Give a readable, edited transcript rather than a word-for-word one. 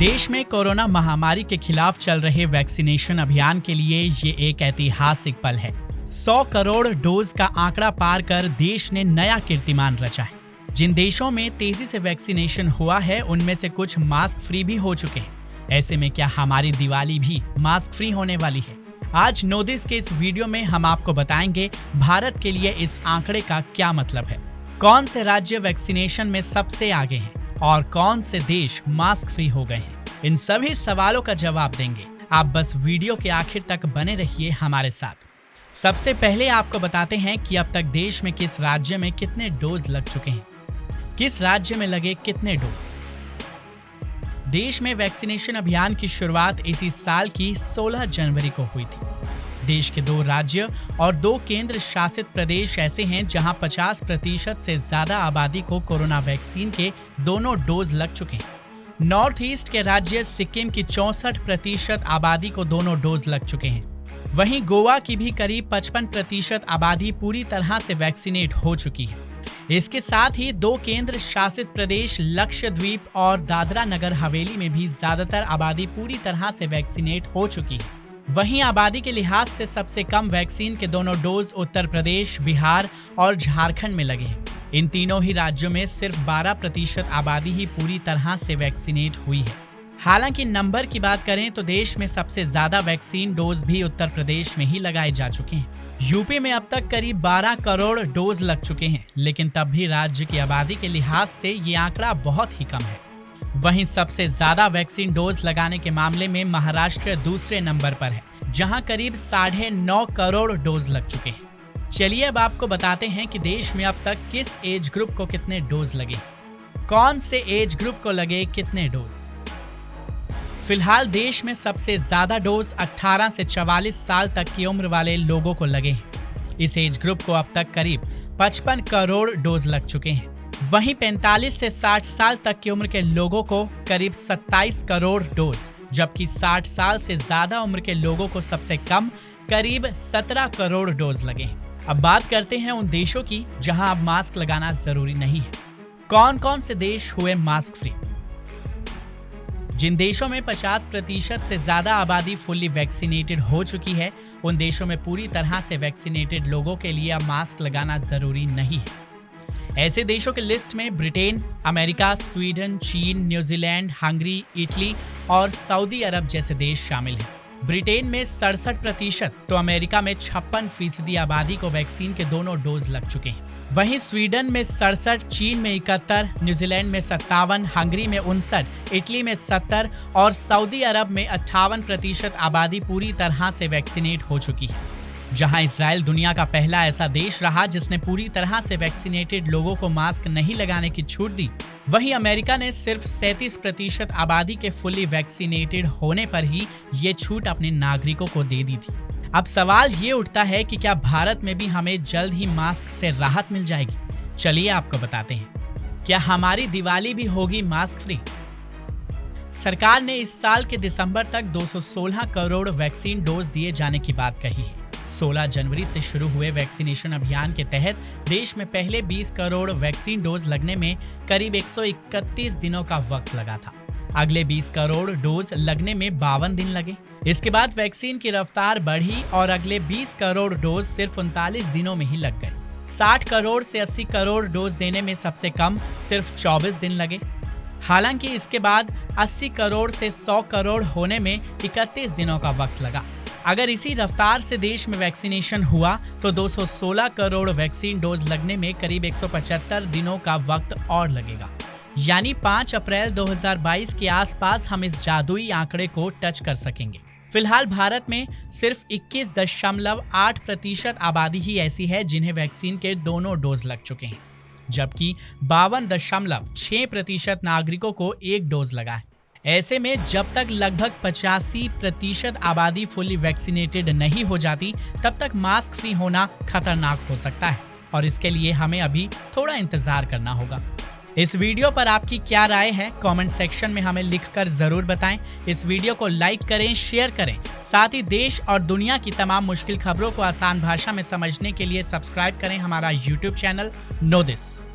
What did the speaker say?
देश में कोरोना महामारी के खिलाफ चल रहे वैक्सीनेशन अभियान के लिए ये एक ऐतिहासिक पल है। 100 करोड़ डोज का आंकड़ा पार कर देश ने नया कीर्तिमान रचा है। जिन देशों में तेजी से वैक्सीनेशन हुआ है उनमें से कुछ मास्क फ्री भी हो चुके हैं। ऐसे में क्या हमारी दिवाली भी मास्क फ्री होने वाली है? आज नोदिस के इस वीडियो में हम आपको बताएंगे भारत के लिए इस आंकड़े का क्या मतलब है, कौन से राज्य वैक्सीनेशन में सबसे आगे हैं और कौन से देश मास्क फ्री हो गए हैं। इन सभी सवालों का जवाब देंगे। आप बस वीडियो के आखिर तक बने रहिए हमारे साथ। सबसे पहले आपको बताते हैं कि अब तक देश में किस राज्य में कितने डोज लग चुके हैं, किस राज्य में लगे कितने डोज। देश में वैक्सीनेशन अभियान की शुरुआत इसी साल की 16 जनवरी को हुई थी। देश के 2 राज्य और 2 केंद्र शासित प्रदेश ऐसे हैं जहां 50% से ज्यादा आबादी को कोरोना वैक्सीन के दोनों डोज लग चुके हैं। नॉर्थ ईस्ट के राज्य सिक्किम की 64% आबादी को दोनों डोज लग चुके हैं। वहीं गोवा की भी करीब 55% आबादी पूरी तरह से वैक्सीनेट हो चुकी है। इसके साथ ही 2 केंद्र शासित प्रदेश लक्षद्वीप और दादरा नगर हवेली में भी ज्यादातर आबादी पूरी तरह से वैक्सीनेट हो चुकी है। वहीं आबादी के लिहाज से सबसे कम वैक्सीन के दोनों डोज उत्तर प्रदेश, बिहार और झारखंड में लगे हैं। इन तीनों ही राज्यों में सिर्फ 12% आबादी ही पूरी तरह से वैक्सीनेट हुई है। हालांकि नंबर की बात करें तो देश में सबसे ज्यादा वैक्सीन डोज भी उत्तर प्रदेश में ही लगाए जा चुके हैं। यूपी में अब तक करीब 12 करोड़ डोज लग चुके हैं, लेकिन तब भी राज्य की आबादी के लिहाज से ये आंकड़ा बहुत ही कम है। वहीं सबसे ज्यादा वैक्सीन डोज लगाने के मामले में महाराष्ट्र दूसरे नंबर पर है, जहां करीब 9.5 करोड़ डोज लग चुके हैं। चलिए अब आपको बताते हैं कि देश में अब तक किस एज ग्रुप को कितने डोज लगे, कौन से एज ग्रुप को लगे कितने डोज। फिलहाल देश में सबसे ज्यादा डोज 18 से 44 साल तक की उम्र वाले लोगों को लगे हैं। इस एज ग्रुप को अब तक करीब 55 करोड़ डोज लग चुके हैं। वहीं 45 से 60 साल तक की उम्र के लोगों को करीब 27 करोड़ डोज, जबकि 60 साल से ज्यादा उम्र के लोगों को सबसे कम करीब 17 करोड़ डोज लगे हैं। अब बात करते हैं उन देशों की जहां अब मास्क लगाना जरूरी नहीं है। कौन कौन से देश हुए मास्क फ्री? जिन देशों में 50% से ज्यादा आबादी फुल्ली वैक्सीनेटेड हो चुकी है, उन देशों में पूरी तरह से वैक्सीनेटेड लोगों के लिए अब मास्क लगाना जरूरी नहीं है। ऐसे देशों की लिस्ट में ब्रिटेन, अमेरिका, स्वीडन, चीन, न्यूजीलैंड, हंगरी, इटली और सऊदी अरब जैसे देश शामिल हैं। ब्रिटेन में 67% तो अमेरिका में 56% आबादी को वैक्सीन के दोनों डोज लग चुके हैं। वहीं स्वीडन में 67, चीन में 71, न्यूजीलैंड में 57, हंगरी में 59, इटली में 70 और सऊदी अरब में 58% आबादी पूरी तरह से वैक्सीनेट हो चुकी है। जहां इजराइल दुनिया का पहला ऐसा देश रहा जिसने पूरी तरह से वैक्सीनेटेड लोगों को मास्क नहीं लगाने की छूट दी, वहीं अमेरिका ने सिर्फ 37% आबादी के फुल्ली वैक्सीनेटेड होने पर ही ये छूट अपने नागरिकों को दे दी थी। अब सवाल ये उठता है कि क्या भारत में भी हमें जल्द ही मास्क से राहत मिल जाएगी? चलिए आपको बताते हैं, क्या हमारी दिवाली भी होगी मास्क फ्री? सरकार ने इस साल के दिसंबर तक 216 करोड़ वैक्सीन डोज दिए जाने की बात कही है। 16 जनवरी से शुरू हुए वैक्सीनेशन अभियान के तहत देश में पहले 20 करोड़ वैक्सीन डोज लगने में करीब 131 दिनों का वक्त लगा था। अगले 20 करोड़ डोज लगने में 52 दिन लगे। इसके बाद वैक्सीन की रफ्तार बढ़ी और अगले 20 करोड़ डोज सिर्फ 39 दिनों में ही लग गए। 60 करोड़ से 80 करोड़ डोज देने में सबसे कम सिर्फ 24 दिन लगे। हालांकि इसके बाद 80 करोड़ से 100 करोड़ होने में 31 दिनों का वक्त लगा। अगर इसी रफ्तार से देश में वैक्सीनेशन हुआ तो 216 करोड़ वैक्सीन डोज लगने में करीब 175 दिनों का वक्त और लगेगा। यानी 5 अप्रैल 2022 के आसपास हम इस जादुई आंकड़े को टच कर सकेंगे। फिलहाल भारत में सिर्फ 21.8% आबादी ही ऐसी है जिन्हें वैक्सीन के दोनों डोज लग चुके हैं, जबकि 52.6% नागरिकों को एक डोज लगा है। ऐसे में जब तक लगभग 85% आबादी फुल्ली वैक्सीनेटेड नहीं हो जाती, तब तक मास्क फ्री होना खतरनाक हो सकता है और इसके लिए हमें अभी थोड़ा इंतजार करना होगा। इस वीडियो पर आपकी क्या राय है? कमेंट सेक्शन में हमें लिखकर जरूर बताएं। इस वीडियो को लाइक करें, शेयर करें। साथ ही देश और दुनिया की तमाम मुश्किल खबरों को आसान भाषा में समझने के लिए सब्सक्राइब करें हमारा YouTube चैनल नोदिस।